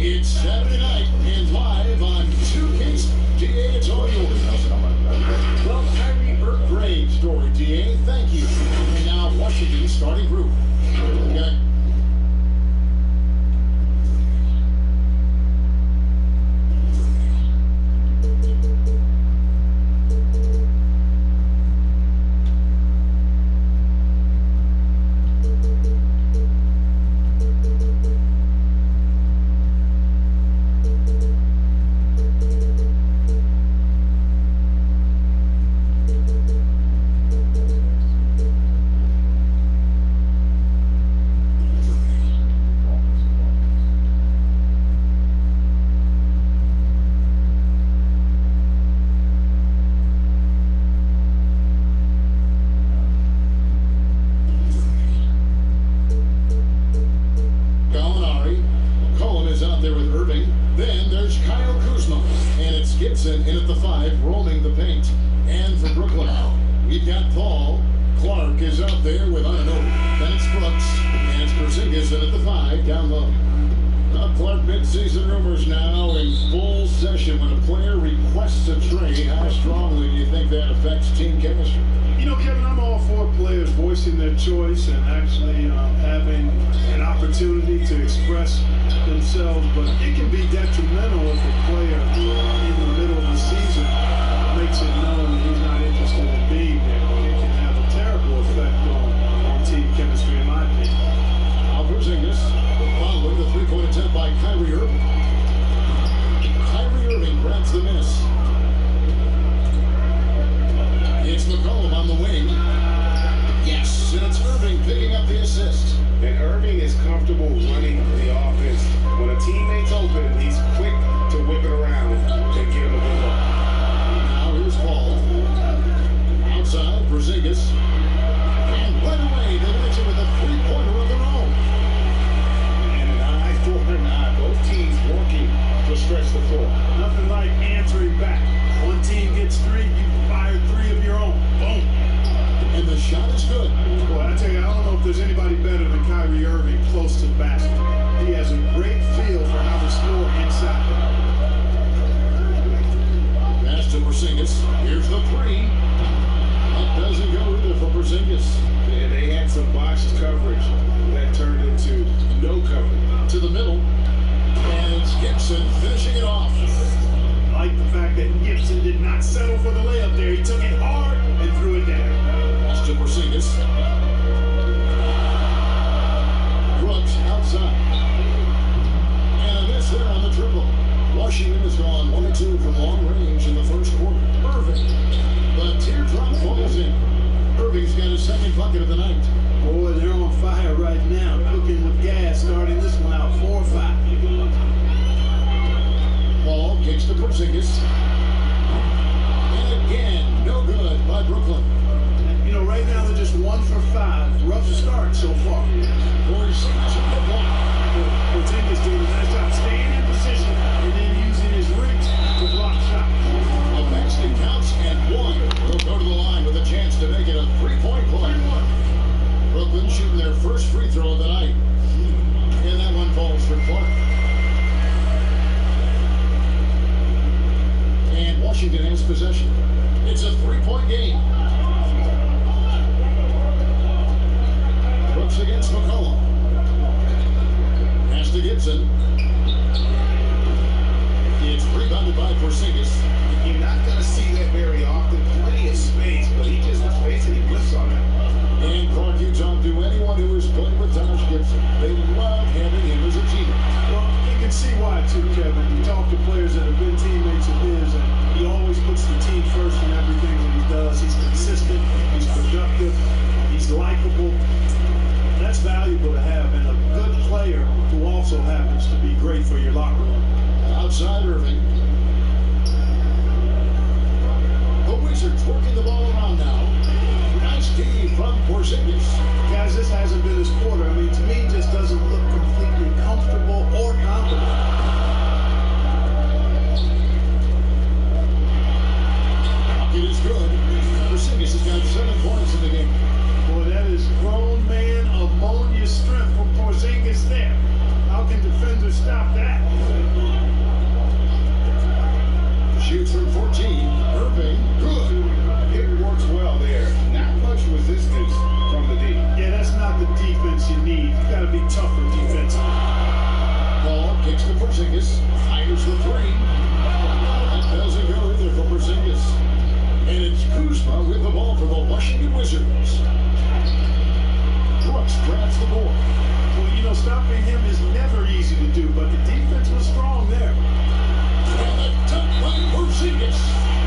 It's Saturday night and live on 2K's DA, it's all yours. Well, great story, DA. Thank you. And now Washington's starting group. Okay. Gibson in at the 5, roaming the paint. And for Brooklyn, we've got Paul. Clark is out there with Anunoby. Then it's Brooks. And it's Porzingis in at the 5, down low. Clark mid-season rumors now in full session. When a player requests a trade, how strongly do you think that affects team chemistry? You know, Kevin, I'm all for players voicing their choice and actually having an opportunity to express themselves, but it can be detrimental if a player in the middle of the season makes it known that he's not interested in being there. It can have a terrible effect on team chemistry, in my opinion. Porzingis following the three-point attempt by Kyrie Irving. Kyrie Irving grabs the miss. It's McCollum on the wing. Yes, and it's Irving picking up the assist. And Irving is comfortable running the offense. When a teammate's open, he's quick to whip it around and get him a good look. Now here's Paul. Outside, Porzingis. And right away, they hit you with a three-pointer of their own. And an eye for an eye. Both teams working to stretch the floor. Nothing like answering back. One team gets 3, you fire 3 of your own. Boom. And the shot is good. Boy, I tell you, I don't know if there's anybody better than Kyrie Irving close to the basket. He has a great feel for how to score inside. Pass to Porzingis. Here's the 3. That doesn't go either for Porzingis. Yeah, they had some box coverage that turned into no coverage. To the middle. And it's Gibson finishing it off. I like the fact that Gibson did not settle for the layup there. He took it hard and threw it down. Pass to Porzingis. Brooks outside. And a miss there on the dribble. Washington has gone 1 of 2 from long range in the first quarter. Irving. The teardrop falls in. Irving's got his second bucket of the night. Boy, they're on fire right now. Cooking with gas, starting this one out 4-5. Ball kicks to Porzingis. And again, no good by Brooklyn. You know, right now they're just 1 for 5. Rough start so far. Porzingis on the block. Porzingis doing a nice job staying in position and then using his reach to block shots. A basket counts and 1. Will go to the line with a chance to make it a 3-point play. Brooklyn shooting their first free throw of the night. And that one falls for Clark. And Washington has possession. It's a 3-point game. Brooks against McCollum. Pass to Gibson. It's rebounded by Porzingis. You're not going to see that very often. Plenty of space, but he just basically whiffs on it. And Clark, you talk to anyone who has played with Taj Gibson. They love having him as a teammate. Well, you can see why, too, Kevin. You talk to players that have been teammates of his, and he always puts the team first in everything that he does. He's consistent. He's productive. He's likable. That's valuable to have, and a good player who also happens to be great for your locker room. Outside Irving. The Wizards working the ball around now. Nice D from Porzingis. Guys, this hasn't been his quarter. I mean, to me, just doesn't look completely comfortable or confident. It is good. Porzingis has got 7 points in the game. Boy, that is grown man ammonia strength from Porzingis there. How can defenders stop that? Shoots from 14. Irving, good. It works well there. Not much resistance from the D. Yeah, that's not the defense you need. You got to be tougher defensively. Ball kicks to Porzingis. Fires the three. That doesn't go either for Porzingis. And it's Kuzma with the ball for the Washington Wizards. Brooks grabs the board. Well, you know, stopping him is never easy to do, but the defense was strong there. And the tip by Porzingis.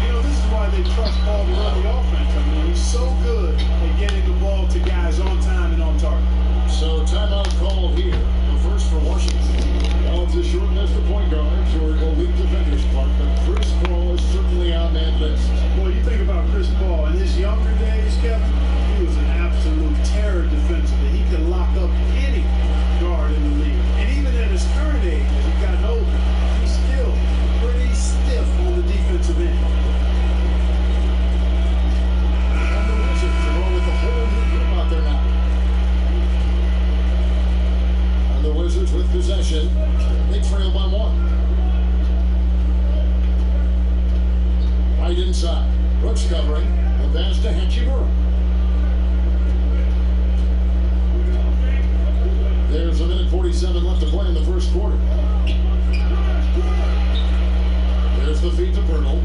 You know, this is why they trust Paul to run the offense. I mean, he's so good at getting the ball to guys on time and on target. So timeout called here. The first for Washington. Well, it's a short list of point guards or elite defenders, Clark, but Chris Paul is certainly on that list. Boy, you think about Chris Paul. In his younger days, Kevin, he was an absolute terror defensively. He could lock up any guard in the league. And even at his current age, as he got older, he's still pretty stiff on the defensive end. And the Wizards are going with the whole new group out there now. And the Wizards with possession. They trail by one. Right inside. Brooks covering. The pass to Hachimura. There's a minute 47 left to play in the first quarter. There's the feed to Bernal.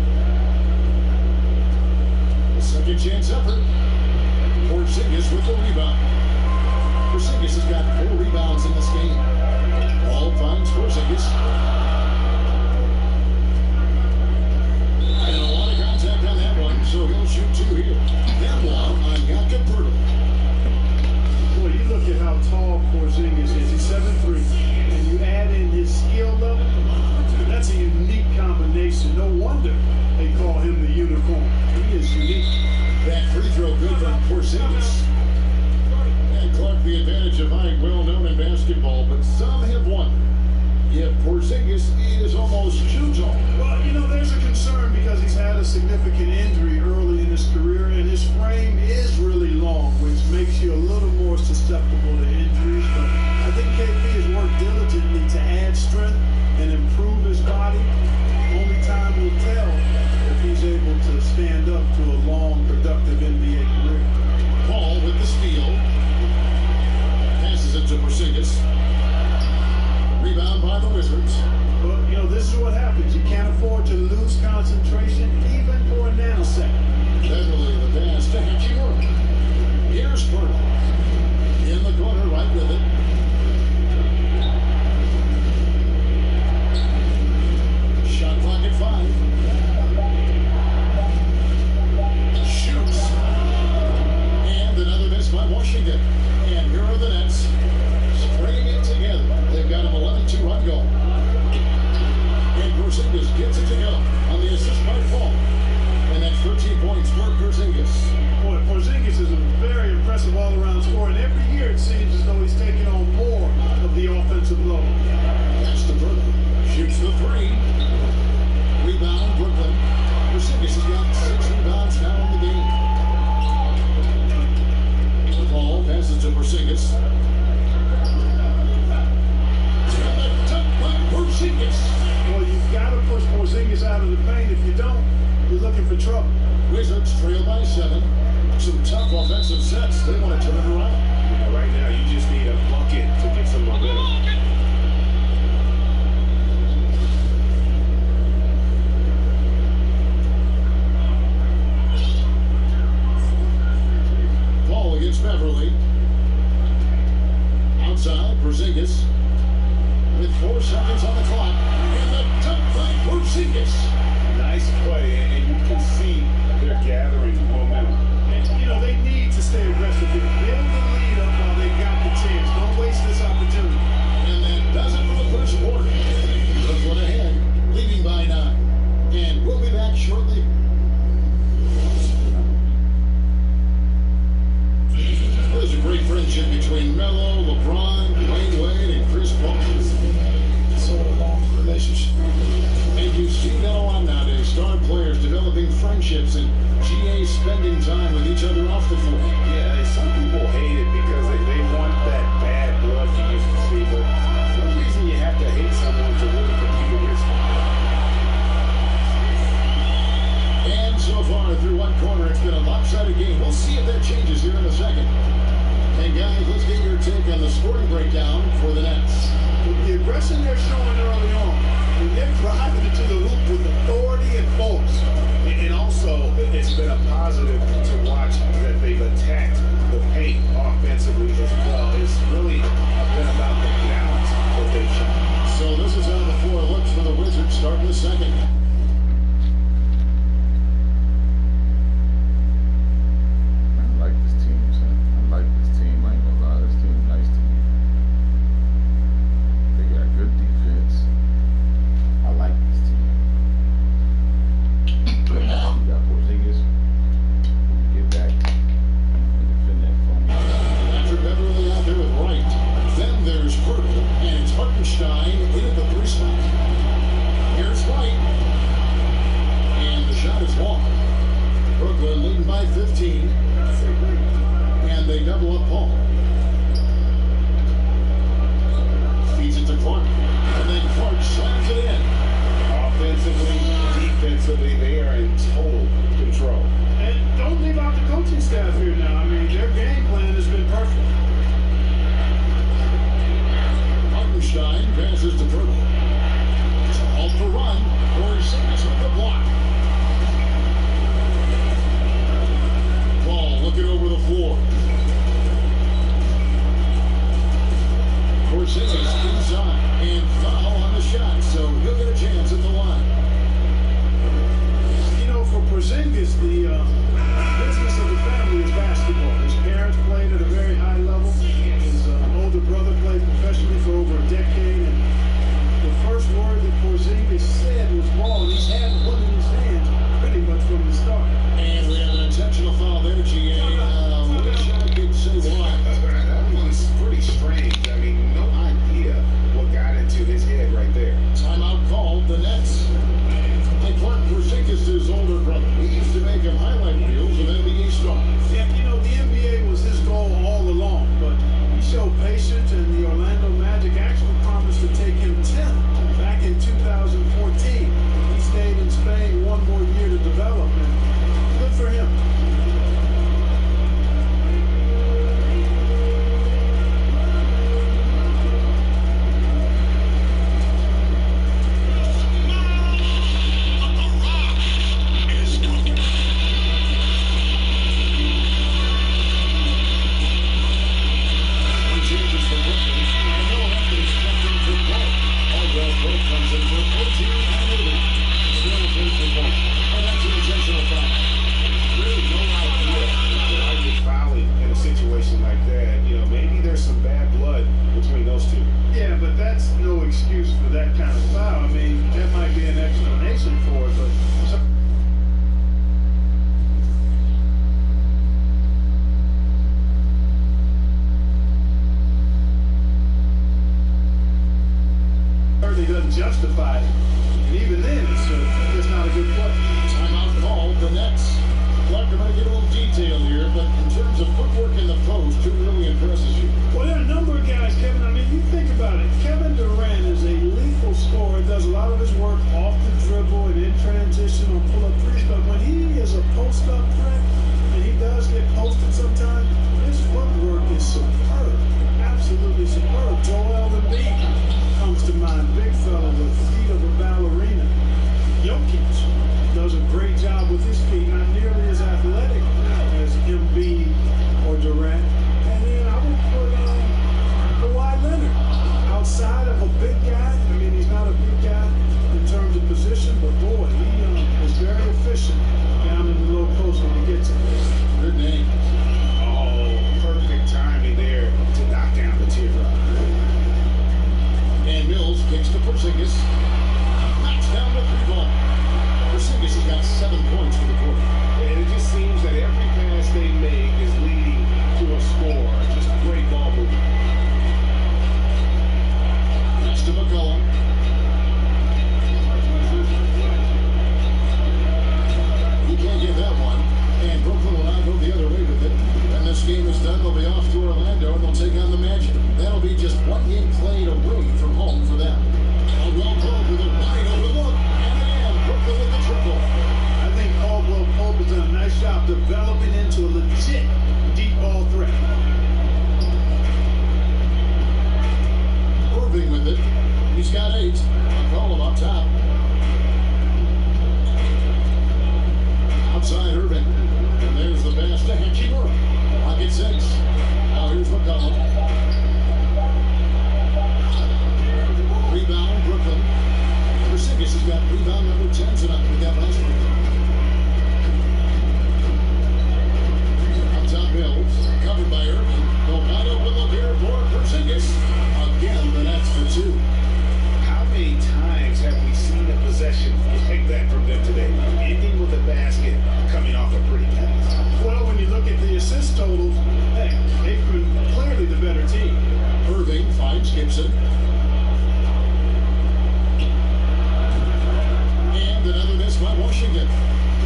The second chance effort. Porzingis with the rebound. Porzingis has got 4 rebounds in this game. Ball finds Porzingis. And a lot of contact on that one, so he'll shoot 2 here. Then one on Jakob Poeltl. Boy, you look at how tall Porzingis is. He's 7'3", and you add in his skill level. That's a unique combination. No wonder they call him the unicorn. He is unique. That free throw good from Porzingis. And Clark, the advantage of height, well known in basketball, but some have wondered if Porzingis is almost too tall. Well, you know, there's a concern because he's had a significant injury early in his career, and his frame is really long, which makes you a little more susceptible to injuries. But I think KP has worked diligently to add strength and improve his body. Only time will tell if he's able to stand up to a long, productive NBA career. Paul with the steal. Passes it to Porzingis. Rebound by the Wizards. But, you know, this is what happens. You can't afford to lose concentration even for a nanosecond. Beverly the pass to Hachimura. Here's Poeltl. In the corner, right with it. Shot clock at 5. Shoots. And another miss by Washington. And here are the Nets. Spraying it together. They've got an 11-2 run goal. And Porzingis gets it to go on the assist by Paul. And that's 13 points for Porzingis. Boy, Porzingis is a very impressive all-around scorer, and every year it seems as though he's taking on more of the offensive load. That's the Brooklyn. Shoots the 3. Rebound, Brooklyn. Porzingis has got 6 rebounds now in the game. The ball passes to Porzingis. Well, you've got to push Porzingis out of the paint. If you don't, you're looking for trouble. Wizards trail by 7. Some tough offensive sets. They want to turn it around. Yeah, right now, you just need a bucket to get some momentum. Ball against Beverly. Outside, Porzingis. With 4 seconds on the clock. And the dunk by Porzingis. Nice play, and you can see they're gathering momentum. And, you know, they need to stay aggressive here. Build the lead up while they've got the chance. Don't waste this opportunity. And that does it for the first quarter. Brooklyn ahead, leading by 9. And we'll be back shortly. There's a great friendship between Melo, LeBron, Dwayne Wade, and Chris Paul. It's a long relationship. And you see that a lot nowadays. Star players developing friendships and GA spending time with each other off the floor. Yeah, some people hate it because they want that bad blood you used to see, but no reason you have to hate someone to really compete against them. one-sided game. We'll see if that changes here in a second. And guys, let's get your take on the scoring breakdown for the Nets. With the aggression they're showing early on, and they're driving into the hoop with authority and force. And also, it's been a positive to watch that they've attacked the paint offensively as well. It's really been about the balance that they've shown. So this is how the floor looks for the Wizards starting the second. I like this team, son. I like this team. I ain't gonna lie. This team is nice to me. They got good defense. I like this team. But now we got Porzingis. Who can get back and defend that for me. Patrick Beverly out there with Wright. Then there's Pirtle, and it's Hartenstein in at the 3 spot. Here's Wright. And the shot is long. Brooklyn leading by 15. And they double up Paul. Feeds it to Clark. And then Clark slams it in. Offensively, defensively, they are in total control. And don't leave out the coaching staff here now. I mean, their game plan has been perfect. Hartenstein passes to Pirtle. It's all to run. Porzingis with the block. Ball looking over the floor. Porzingis inside and foul on the shot, so he'll get a chance at the line. You know, for Porzingis, the business of the family is basketball. His parents played at a very high level. His older brother played professionally for over a decade. And the first word that Porzingis said was ball, and he's had one in his hands pretty much from the start. And we have an intentional foul there, GA. Wish I could say why. That one's pretty strange. I mean, no idea what got into his head right there. Timeout called the Nets. And Clark Porzingis, his older brother. We used to make him highlight reels of NBA stars. Yeah, you know, the NBA was his goal all along, but he showed patience, and the Orlando Magic actually promised to take him 10th back in 2014. He stayed in Spain one more year to develop, and good for him. Yeah, but that's no excuse for that kind of foul. I mean, there might be an explanation for it, but certainly doesn't justify it. And even then, it's not a good play. Timeout called the Nets. Clark, I'm going to get a little detail here, but in terms of footwork in the post, who really impresses you? Well, there are a number of guys, Kevin. I mean, you think about it. Kevin Durant is a lethal scorer, does a lot of his work off the dribble and in transition on pull-up threes. But when he is a post-up threat, and he does get posted sometimes, his footwork is superb. Absolutely superb. Joel Embiid comes to mind. Big fella with feet of a ballerina. Jokic does a great job with his feet, not nearly as athletic as Embiid or Durant. And then I would put Kawhi Leonard outside of a big guy. I mean, he's not a big guy in terms of position, but boy, he is very efficient down in the low post when he gets it. Good name. Oh, perfect timing there to knock down the teardrop. And Mills kicks to Porzingis. Knocks down the 3-ball. Porzingis has got 7 points for the quarter. And it just seems that every pass they make is leading to a score. Just great ball movement. Next to McCollum. He can't get that one. And Brooklyn will now go the other way with it. When this game is done, they'll be off to Orlando and they'll take on the Magic. That'll be just one game played away from home for them. Caldwell Pope with a wide open look. And again, Brooklyn with the triple. I think Caldwell Pope has done a nice job developing into up top. Outside Irving. And there's the pass to Hachimura. Pocket 6. Now here's McCollum. Rebound, Brooklyn. Porzingis has got rebound number 10 tonight. We got last week. Up top Bills. Covered by Irving. The wide open look here for Porzingis. Again, the Nets for 2. How many times have we seen a possession like that from them today? Ending with a basket, coming off a pretty pass. Well, when you look at the assist totals, hey, they've been clearly the better team. Irving finds Gibson. And another miss by Washington.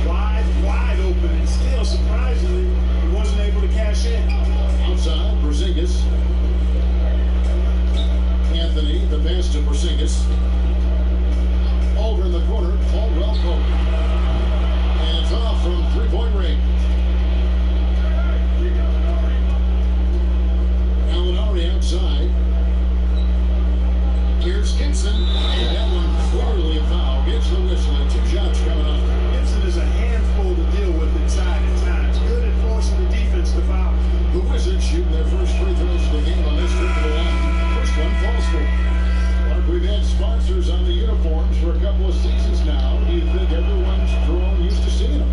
Wide open, and still, surprisingly, he wasn't able to cash in. Outside, Porzingis. Anthony, the pass to Porzingis. Over in the corner, Caldwell Pope. And it's off from three-point range. Gallinari outside. Here's Gibson. And that one clearly a foul. Gets the whistle and 2 shots coming up. Gibson is a handful to deal with inside at times. Good at forcing the defense to foul. The Wizards shooting their first free throws of the game on this trip to the line. First one falls for. Mark, we've had sponsors on the uniforms for a couple of seasons now. Do you think everyone's grown used to seeing them?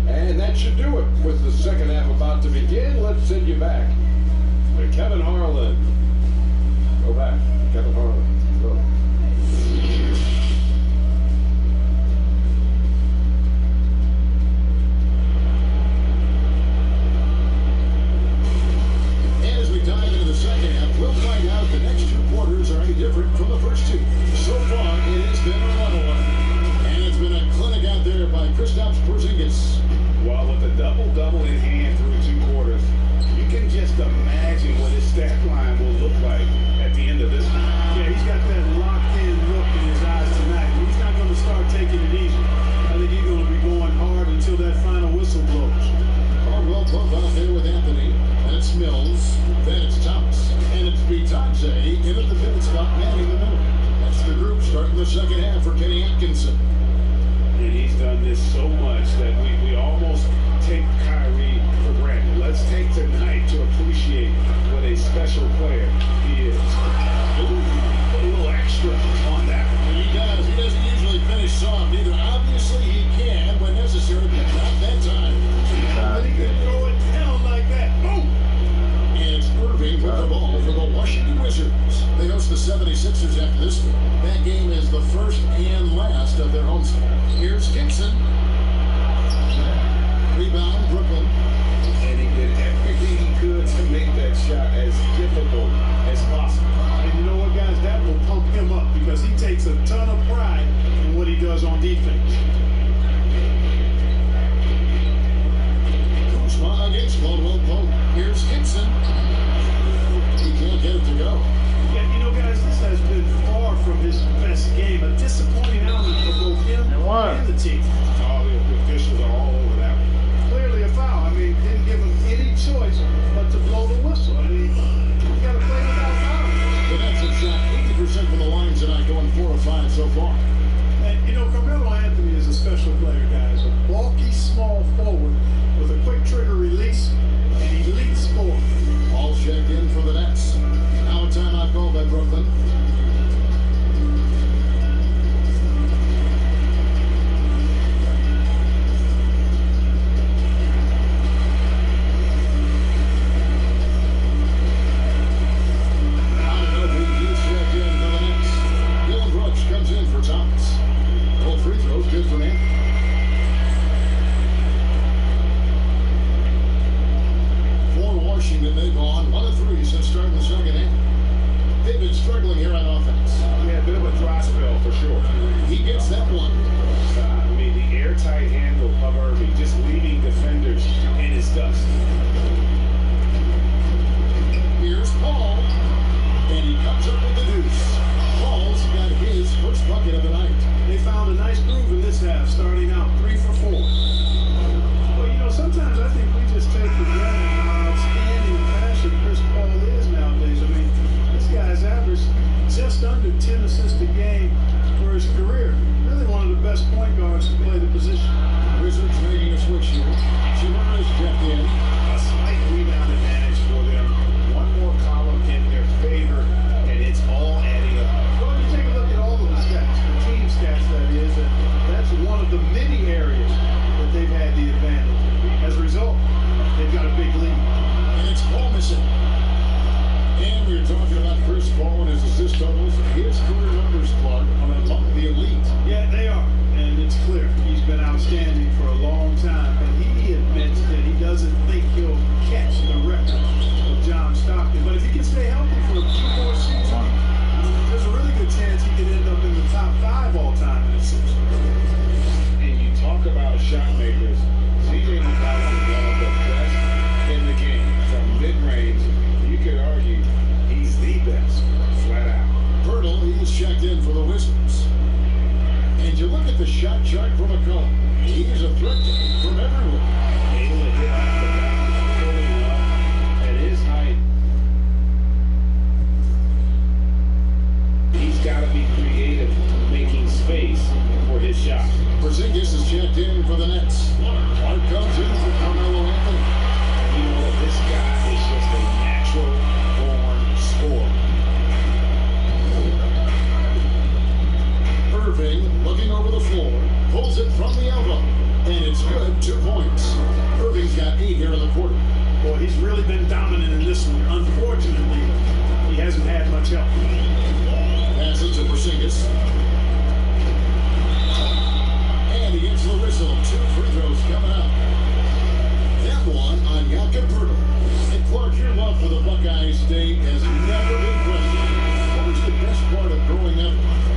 And that should do it with the second half about to begin. Let's send you back to Kevin Harlan. Go back, Kevin Harlan. Go. Porzingis. Well, with a double-double in hand through 2 quarters, you can just imagine what his stat line will look like at the end of this one. Yeah, he's got that locked-in look in his eyes tonight. He's not going to start taking it easy. I think he's going to be going hard until that final whistle blows. Caldwell Pope out there with Anthony. And it's Mills. Then it's Thomas. And it's Bitadze in at the pivot spot, manning the middle. That's the group starting the second half for Kenny Atkinson. And he's done this so much that we almost take Kyrie for granted. Let's take tonight to appreciate what a special player he is. Ooh, a little extra on that one. He does. He doesn't usually finish soft either. Obviously, he can when necessary, but not that time. But he can throw it down like that. Boom! And it's Irving with the ball for the Washington Wizards. They host the 76ers after this one. That game is the first and last of their homestand. Here's Gibson. Rebound, Brooklyn. And he did everything he could to make that shot as difficult as possible. And you know what, guys? That will pump him up because he takes a ton of pride in what he does on defense. Kuzma against Caldwell Pope. Here's Gibson. He can't get it to go. Yeah, you know, guys, this has been far from his best game. A disappointing outing for both him and the team. All the officials are all over that one. Clearly a foul. I mean, didn't give him any choice but to blow the whistle. I mean, you got to play without fouling. The Nets have shot 80% from the line tonight, going 4 of 5 so far. And, you know, Carmelo Anthony is a special player, guys. A bulky, small forward with a quick trigger release and elite score. All checked in for the Nets. Now a timeout call by Brooklyn. They've gone 1 of 3 since starting the second half. They've been struggling here on offense. Yeah, a bit of a dry spell for sure. He gets that one. I mean, the airtight handle of Irving, just leaving defenders in his dust. Here's Paul, and he comes up with the deuce. Paul's got his first bucket of the night. They found a nice groove in this half, starting out 3 for 4. Well, you know, sometimes I think we just take for granted how outstanding a passer Chris Paul is nowadays. I mean, this guy's averaged just under 10 assists a game for his career. Really one of the best point guards to play the position. Wizards making a switch here. Chima's checked in. A slight rebound advantage for them. One more column in their favor, and it's all adding up. Well, you take a look at all of the stats, the team stats that is, and that's one of the many areas that they've had the advantage. As a result, they've got a big lead. And it's Paul missing. And we were talking about Chris Paul and his assist totals. His career numbers, Clark, are among the elite. Yeah, they are. And it's clear he's been outstanding for a long time. And he admits that he doesn't think he'll catch the record of John Stockton. But if he can stay healthy for a few more seasons, there's a really good chance he could end up in the top 5 all time in the season. And you talk about shot makers. C.J. McCollum is one of the best in the game. From mid-range, you could argue he's the best, flat out. Pirtle, he's checked in for the Wizards. And you look at the shot chart from McCollum. He's a threat from everywhere. Able to hit off the bounce fully well at his height. He's got to be creative, making space for his shot. Porzingis is checked in for the Nets. Clark comes in for Carmelo Anthony. You know what? This guy is just a natural-born scorer. Irving looking over the floor, pulls it from the elbow, and it's good. 2 points. Irving's got 8 here in the quarter. Boy, he's really been dominant in this one. Unfortunately, he hasn't had much help. Pass it to Porzingis. And he gets the whistle. 2 free throws coming up. That one on Jakob Poeltl. And Clark, your love for the Buckeye State has never been questioned. What was the best part of growing up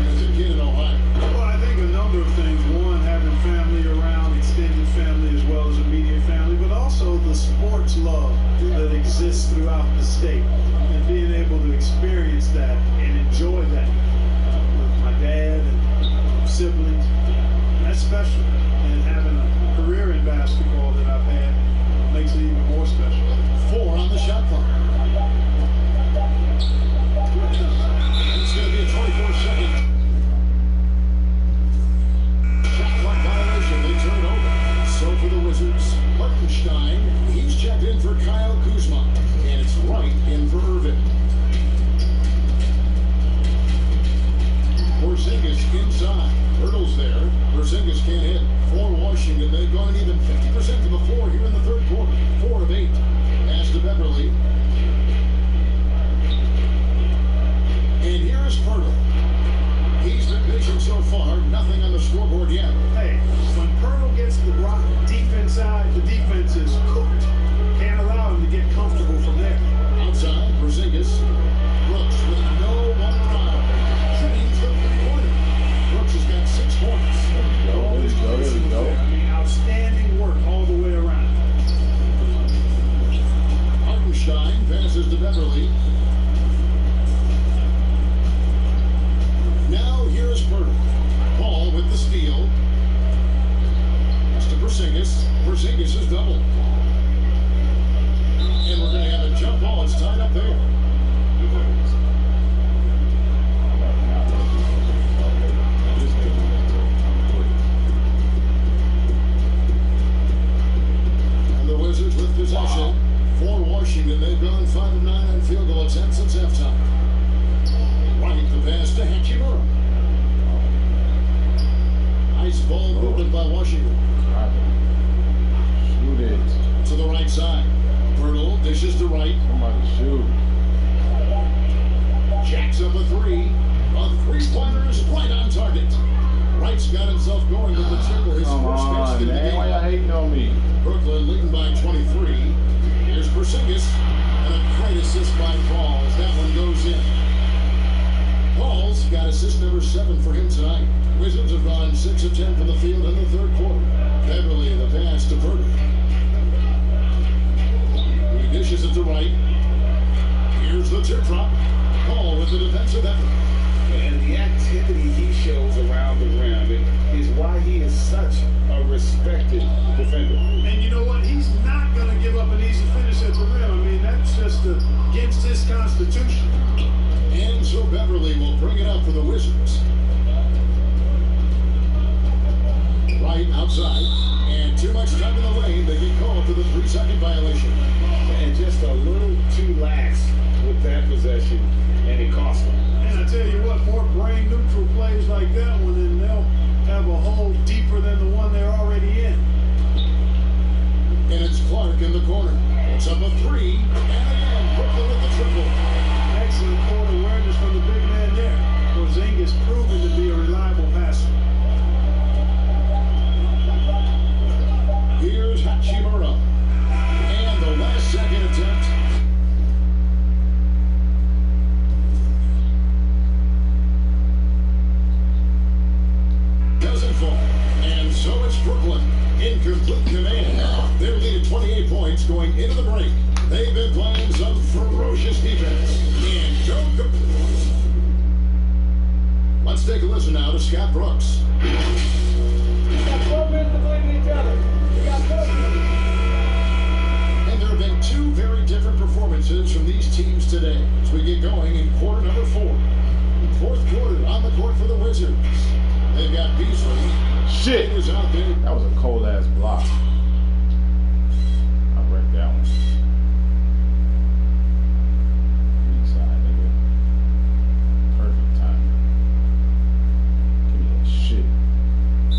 as a kid in Ohio? Well, I think a number of things. One, having family around, extended family family as well as immediate family, but also the sports love that exists throughout the state, and being able to experience that and enjoy that with my dad and siblings. That's special. And having a career in basketball that I've had makes it even more special. 4 on the shot clock. It's going to be a 24-second shot clock violation. They turn it over. So for the Wizards, Hartenstein, he's checked in for Kyle Kuzma. And it's Wright in for Irvin. Porzingis inside. Hurdles there. Porzingis can't hit. For Washington, they've gone even 50% to the floor here in the third quarter. 4 of 8. Pass to Beverly. And here's Pirtle. He's been patient so far. Nothing on the scoreboard yet. Hey, when Pirtle gets the rock deep inside, the defense is cooked. Can't allow him to get comfortable from there. Outside, Porzingis. Brooks with no one around. Shooting the three-pointer. Brooks has got 6 points. There we go. I mean, outstanding work all the way around. Hartenstein passes to Beverly. Now here's Pirtle. Paul with the steal. It's to Porzingis. Porzingis is double. And we're going to have a jump ball. It's tied up there. And the Wizards with possession. For Washington, they've gone 5 of 9 on field goal attempts since halftime. Right, the pass to Hachimura. Nice ball movement by Washington. Shoot it. To the right side. Pirtle dishes to Wright. Somebody shoot. Jacks up a 3. A three-pointers right on target. Wright's got himself going with the triple. His Come first on, basket of the man. game. Why y'all hating on me? Brooklyn leading by 23. Here's Porzingis. And a great assist by Paul as that one goes in. Paul's got assist number 7 for him tonight. Wizards have gone 6 of 10 from the field in the third quarter. Beverly the pass to Pirtle. He dishes it to Wright. Here's the teardrop. Paul with the defensive effort. And the activity he shows around the rim is why he is such a respected defender. And you know what? He's not going to give up an easy finish at the rim. I mean, that's just against his constitution. And so Beverly will bring it up for the Wizards. Right outside. And too much time in the lane. They get called for the 3-second violation. And just a little too lax with that possession, and it cost him. And I tell you what, more brain-neutral plays like that one, and they'll have a hole deeper than the one they're already in. And it's Clark in the corner. It's up a 3. And again, Brooklyn with the triple. Excellent court awareness from the big man there. Porzingis proven to be a reliable passer. Here's Hachimura. And the last second attempt. Doesn't fall. And so it's Brooklyn in complete command. They're leading 28 points going into the break. They've been playing some ferocious defense. And don't. Let's take a listen now to Scott Brooks. We got 4 minutes to believe in each other. We got 4 minutes. And there have been 2 very different performances from these teams today as we get going in quarter number 4. Fourth quarter on the court for the Wizards. They've got Beasley. Shit. Is out there. That was a cold ass block. I wrecked that one. Weak side, nigga. Perfect timing. Give me that shit.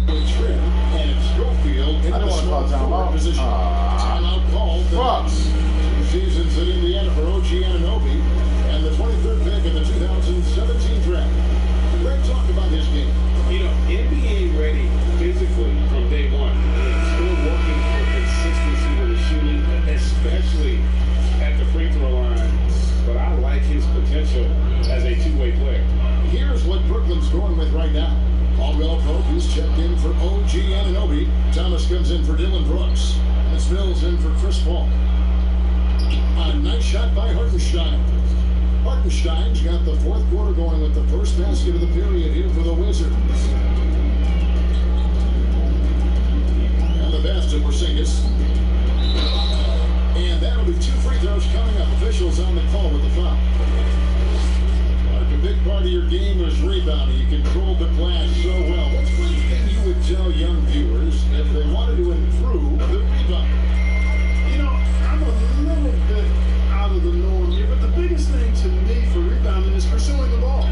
With Trim and Schofield in I don't the want to small call timeout. forward position. Timeout called. Fuck. 2 seasons in Indiana for OG Anunoby and the 23rd pick in the 2017 draft. Greg talked about his game. You know, NBA ready physically from day one. Still working for consistency with the shooting, especially at the free throw line. But I like his potential as a two-way player. Here's what Brooklyn's going with right now. Caldwell Pope is checked in for OG Anunoby. Thomas comes in for Dylan Brooks. comes in for Chris Paul. A nice shot by Hartenstein. Hartenstein's got the fourth quarter going with the first basket of the period here for the Wizards. And the pass to Porzingis. And that'll be 2 free throws coming up. Officials on the call with the foul. Like a big part of your game is rebounding. You controlled the glass so well. What's one thing you would tell young viewers if they wanted to improve the rebound? You know, I'm a little bit out of the norm here, but the biggest thing to me for rebounding is pursuing the ball.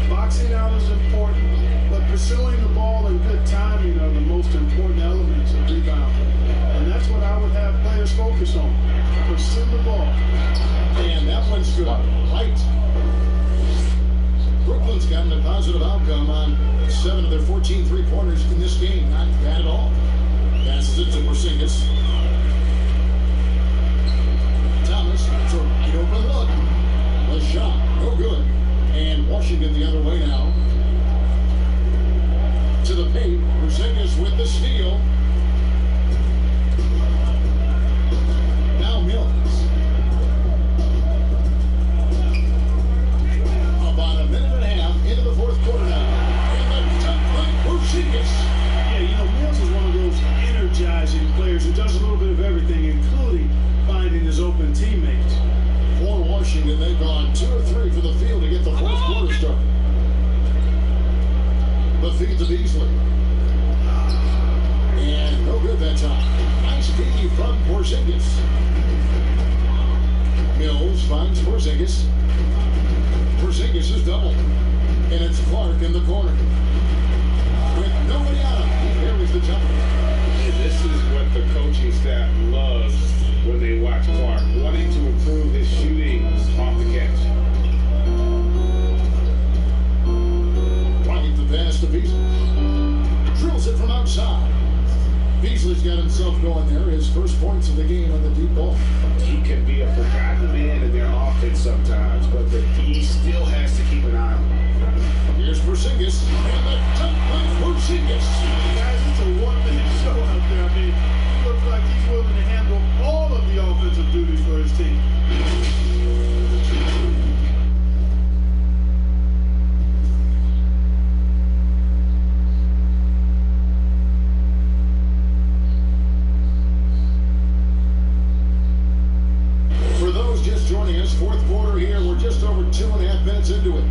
Boxing out is important, but pursuing the ball and good timing are the most important elements of rebounding. And that's what I would have players focus on. Pursue the ball. And that one's good. Right. Brooklyn's gotten a positive outcome on 7 of their 14 three-pointers in this game. Not bad at all. Passes it to Porzingis. Thomas for right open look. The shot, no good. And Washington the other way now. To the paint. Porzingis with the steal. Now Mills. About a minute and a half into the fourth quarter now. And the top line, Porzingis. Yeah, you know, Mills is one of those energizing players who does a little bit of everything, including finding his open teammates. For Washington, they've gone 2 or 3 for the field to get the fourth quarter started. The feed to Beasley. And no good that time. Nice D from Porzingis. Mills finds Porzingis. Porzingis is doubled. And it's Clark in the corner. With nobody on him, he carries the jumper. And this is what the coaching staff loves when they watch Clark, wanting to improve his shooting off the catch. Right, the pass to Beasley. Drills it from outside. Beasley's got himself going there. His first points of the game on the deep ball. He can be a forgotten man in their offense sometimes, but he still has to keep an eye on him. Here's Porzingis. And the top by Porzingis. Guys, it's a one-man show out there. I mean, he looks like he's willing to handle all of the offensive duties for his team. For those just joining us, fourth quarter here. We're just over 2.5 minutes into it.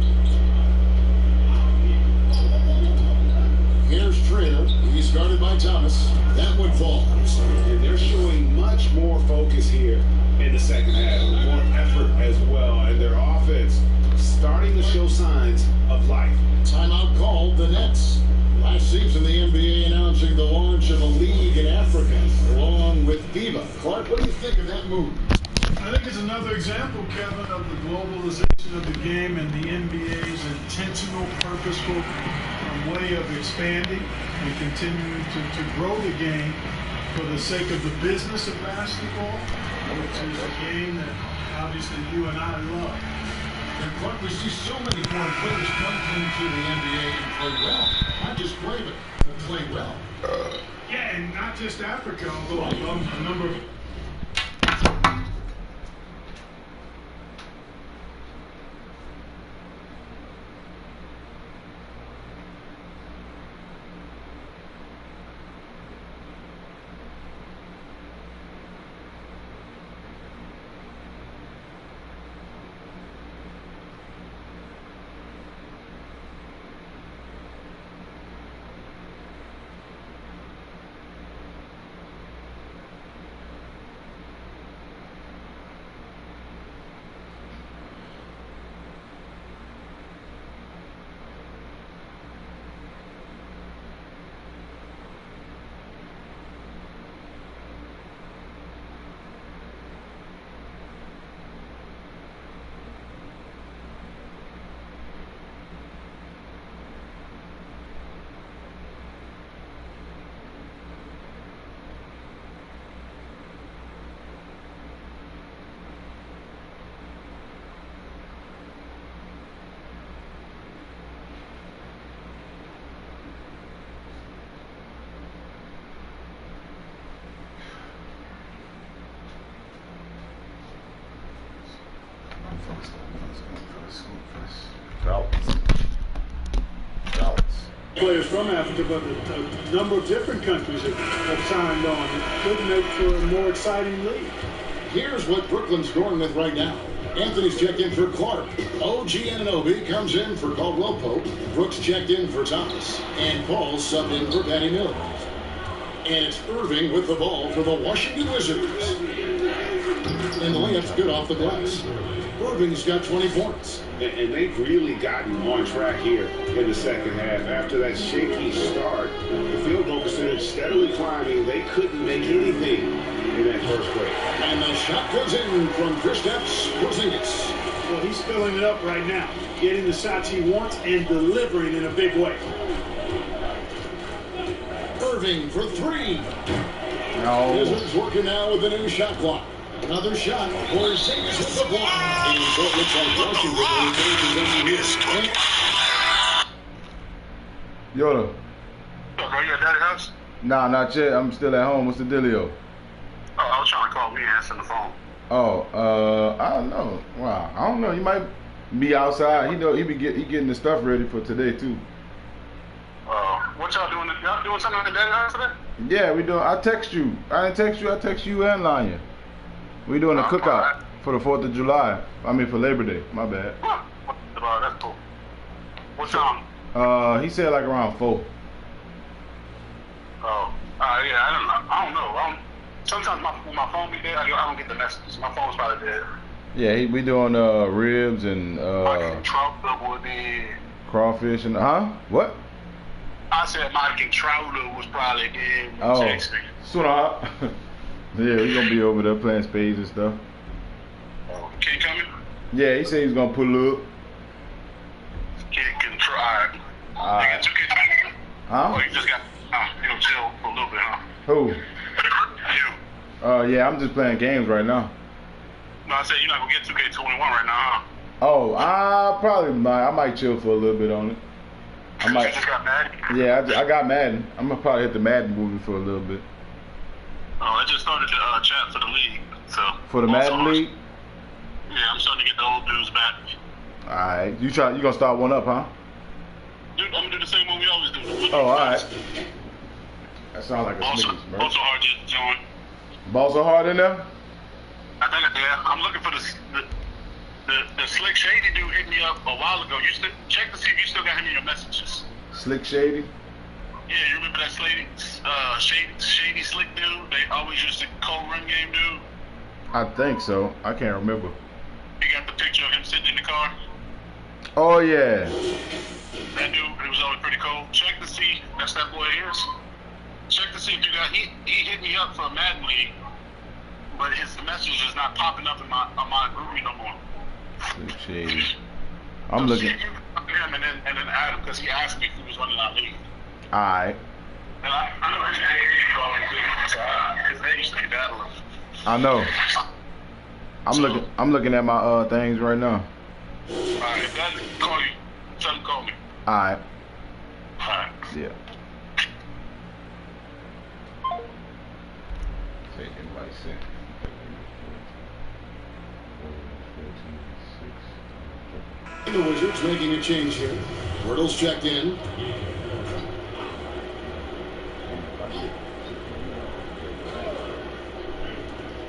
Here's Trainer. He's guarded by Thomas. That one falls. And they're showing much more focus here in the second half, more effort as well, and their offense starting to show signs of life. Timeout called. The Nets. Last season, the NBA announcing the launch of a league in Africa, along with FIBA. Clark, what do you think of that move? I think it's another example, Kevin, of the globalization of the game and the NBA's intentional, purposeful way of expanding and continuing to grow the game for the sake of the business of basketball, which is a game that obviously you and I love. And Clark, we see so many foreign players come into the NBA and play well. Not just play, but play well. Yeah, and not just Africa, although I love a number of players from Africa, but a number of different countries have signed on. It could make for a more exciting league. Here's what Brooklyn's going with right now. Anthony's checked in for Clark. OG Anunoby comes in for Caldwell Pope. Brooks checked in for Thomas. And Paul subbed in for Patty Mills. And it's Irving with the ball for the Washington Wizards. And the layup's good off the glass. Irving's got 20 points. And they've really gotten on track here in the second half. After that shaky start, the field goal percentage steadily climbing. They couldn't make anything in that first break. And the shot goes in from Kristaps Porzingis. Well, he's filling it up right now, getting the shots he wants and delivering in a big way. Irving for three. No. Wizards working now with the new shot clock. Another shot. Porzingis with the block. And so it looks like Washington will retain possession here. Yoda. Are you at Daddy's house? Nah, not yet. I'm still at home. What's the dealio? Oh, I was trying to call me answering the phone. Oh, I don't know. Wow, I don't know. He might be outside. He getting the stuff ready for today too. What y'all doing? Y'all doing something at Daddy's house today? Yeah, we doing. I text you. I didn't text you. I text you and Lanya. We doing a cookout alright. for the 4th of July. I mean for Labor Day. My bad. That's cool. What time? He said like around 4. Oh, yeah. I don't know. Sometimes when my phone be dead, I don't get the messages. My phone's probably dead. Yeah, we doing ribs and Trout would be. crawfish and what? I said Mike and Trouter was probably dead. Oh, Text me. sooner. Yeah, we gonna be over there playing spades and stuff. Kid coming? Yeah, he said he's gonna pull up. Kid can try. You got 2K. Huh? Oh, you just got chill for a little bit, huh? Who? You. Yeah, I'm just playing games right now. No, I said you're not gonna get 2K21 right now, huh? Oh, I might chill for a little bit on it. I might. You just got mad? Yeah, I got Madden. I'm gonna probably hit the Madden movie for a little bit. Oh, I just started the chat for the league. So For the Madden League? Yeah, I'm starting to get the old dudes back. Alright. You gonna start one up, huh? Dude, I'm gonna do the same one we always do. Oh, alright. That sounds like a Also Snickers, bro. hard to join. Ball so hard in there? I think I'm looking for the Slick Shady dude hit me up a while ago. Check to see if you still got him in your messages. Slick Shady? Yeah, you remember that shady slick dude? They always used to co-run game dude. I think so. I can't remember. You got the picture of him sitting in the car? Oh, yeah. That dude, it was always pretty cool. Check to see, that's that boy is. Check to see if you got, he hit me up for a Madden League, but his message is not popping up on my group no more. Slick Shady. I'm looking. See if you him and then add him, because he asked me if he was running our league. Alright. And I know his name, his name used to be Battler. I know. I'm looking at my things right now. Alright, if that call you, tell him to call me. Alright. Alright. Yeah. Take invite sent. The Wizards making a change here. Wirtle's checked in.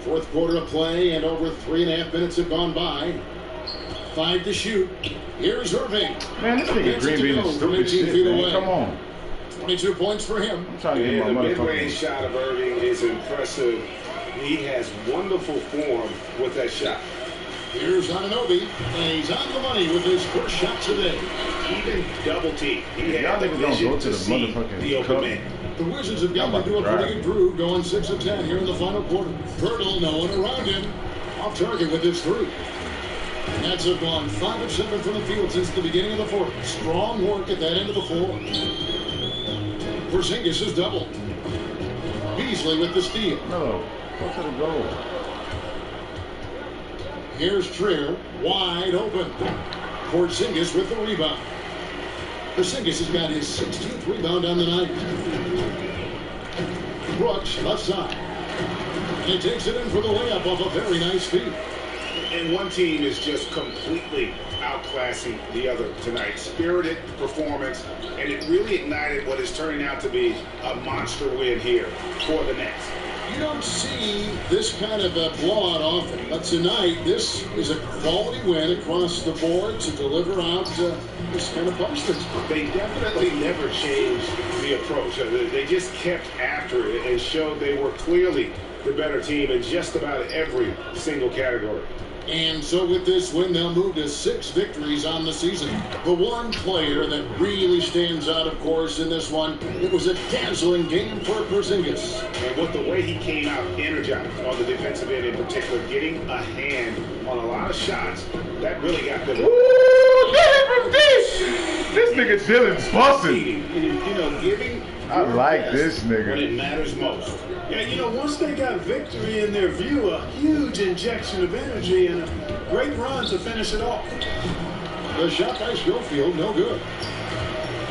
Fourth quarter of play, and over 3.5 minutes have gone by. 5 to shoot. Here's Irving. Man, this nigga Green being a stupid shit, man. Come on. 22 points for him. I'm trying to get And my the mid-range motherfucking... shot of Irving is impressive. He has wonderful form with that shot. Here's Anunoby, and he's on the money with his first shot today. Even double team. He Y'all had the niggas don't vision go to to the see motherfucking the open cup. man. The Wizards have I'm gotten about into a to pretty drive. good groove, going 6 of 10 here in the final quarter. Pirtle, no one around him. Off target with his 3. Nets have gone 5 of 7 from the field since the beginning of the fourth. Strong work at that end of the floor. Porzingis is doubled. Beasley with the steal. No. Go to the goal. Here's Trier, wide open. Porzingis with the rebound. Porzingis has got his 16th rebound on the night. Brooks, left side. And he takes it in for the layup off a very nice feed. And one team is just completely outclassing the other tonight. Spirited performance, and it really ignited what is turning out to be a monster win here for the Nets. You don't see this kind of a blowout often, but tonight this is a quality win across the board to deliver out this kind of punishment. They definitely never changed the approach. They just kept after it and showed they were clearly the better team in just about every single category. And so with this win, they'll move to 6 victories on the season. The one player that really stands out, of course, in this one, it was a dazzling game for Porzingis. And with the way he came out energized on the defensive end in particular, getting a hand on a lot of shots, that really got them. Ooh, this nigga Dylan's busting. You know, giving I like this nigga. when it matters most. Yeah, you know, once they got victory in their view, a huge injection of energy and a great run to finish it off. The shot by Schofield, no good.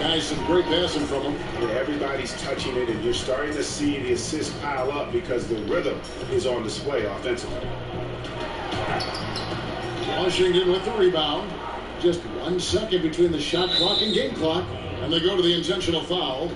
Guys, some great passing from him. Yeah, everybody's touching it, and you're starting to see the assists pile up because the rhythm is on display offensively. Washington with the rebound. Just 1 second between the shot clock and game clock, and they go to the intentional foul.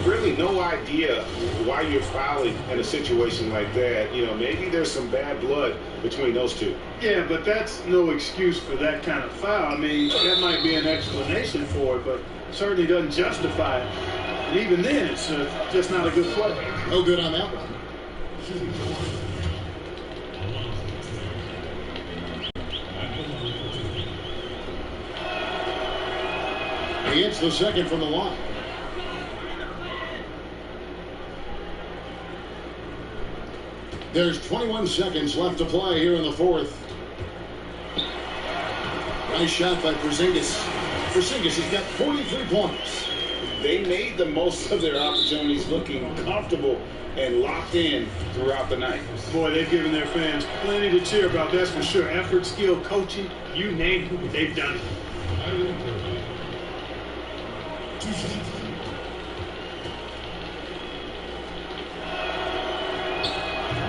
Really no idea why you're fouling in a situation like that. You know, maybe there's some bad blood between those two. Yeah, but that's no excuse for that kind of foul. I mean, that might be an explanation for it, but certainly doesn't justify it. And even then, it's just not a good play. No good on that one. He hits the second from the line. There's 21 seconds left to play here in the fourth. Nice shot by Porzingis. Porzingis has got 43 points. They made the most of their opportunities, looking comfortable and locked in throughout the night. Boy, they've given their fans plenty to cheer about, that's for sure. Effort, skill, coaching, you name it, they've done it.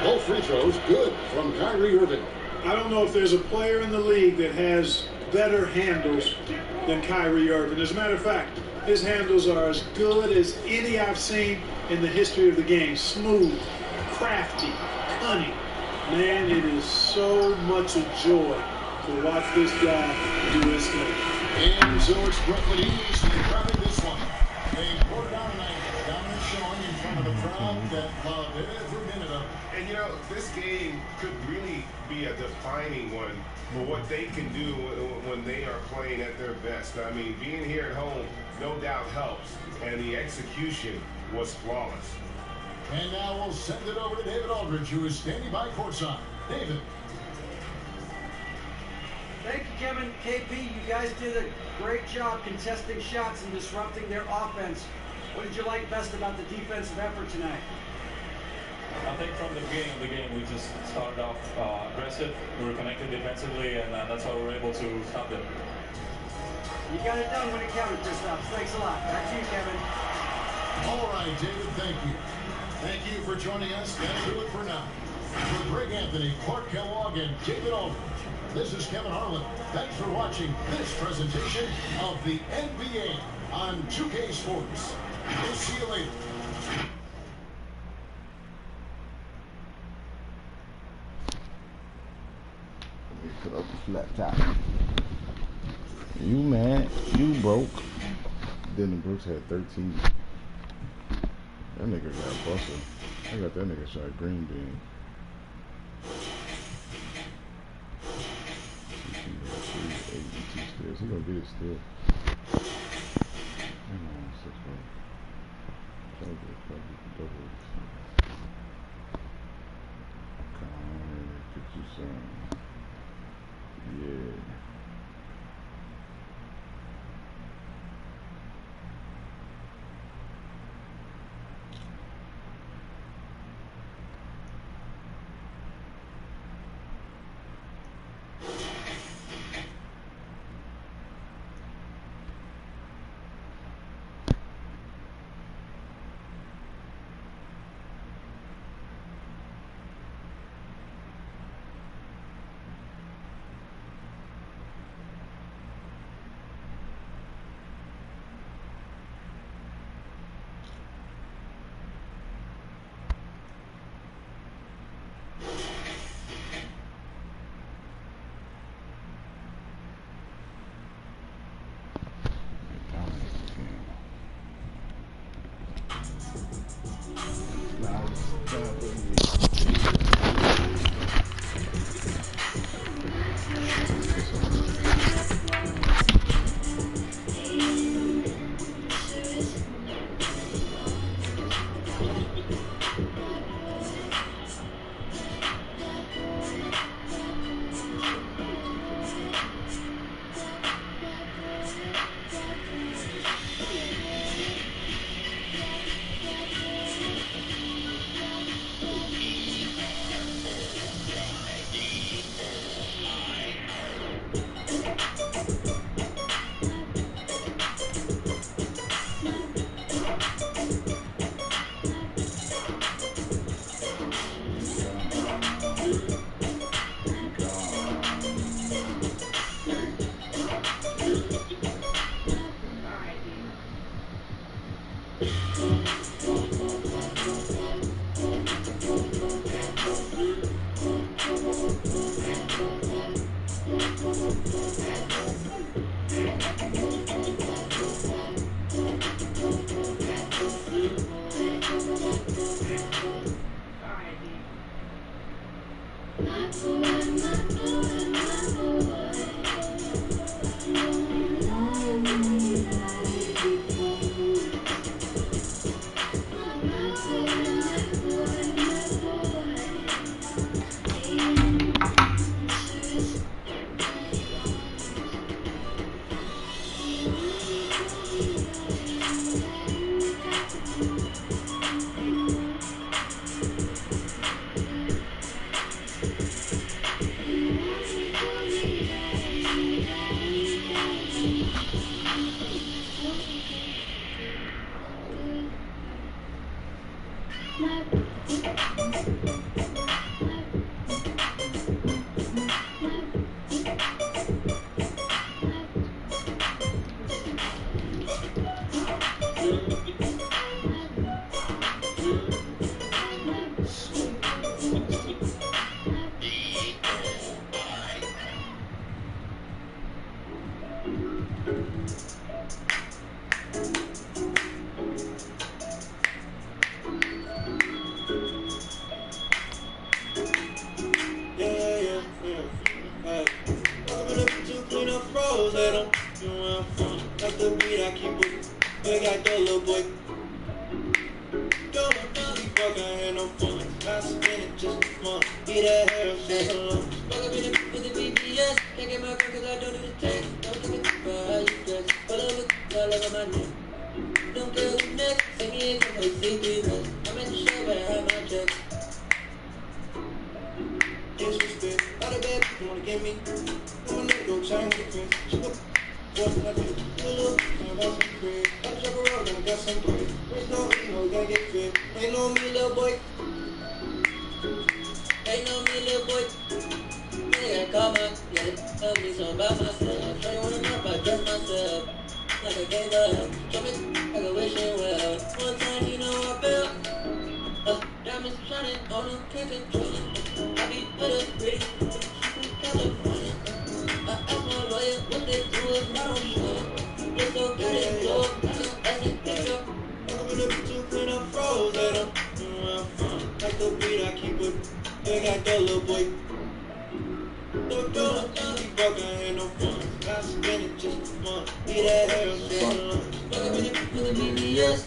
Both free throws good from Kyrie Irving. I don't know if there's a player in the league that has better handles than Kyrie Irving. As a matter of fact, his handles are as good as any I've seen in the history of the game. Smooth, crafty, cunning. Man, it is so much a joy to watch this guy do his thing. And so it's Brooklyn East grabbing this one. They poured it on tonight. Dominant showing in front of the crowd that loved every minute of it. And you know, this game could really be a defining one for what they can do when they are playing at their best. I mean, being here at home no doubt helps, and the execution was flawless. And now we'll send it over to David Aldridge, who is standing by courtside. David. Thank you, Kevin. KP, you guys did a great job contesting shots and disrupting their offense. What did you like best about the defensive effort tonight? I think from the beginning of the game, we just started off aggressive. We were connected defensively, and that's how we were able to stop them. You got it done when it counted, Kristaps. Thanks a lot. Back to you, Kevin. All right, David, thank you. Thank you for joining us. That's do it for now. For Greg Anthony, Clark Kellogg, and David Aldridge, this is Kevin Harlan. Thanks for watching this presentation of the NBA on 2K Sports. We'll see you later. Put up this laptop. You mad? You broke. Dylan Brooks had 13. That nigga got busted. I got that nigga shot green bean. He gonna get it still. Hang on, 6 minutes. Try to get double. Come on, get you some. Yeah. Yes,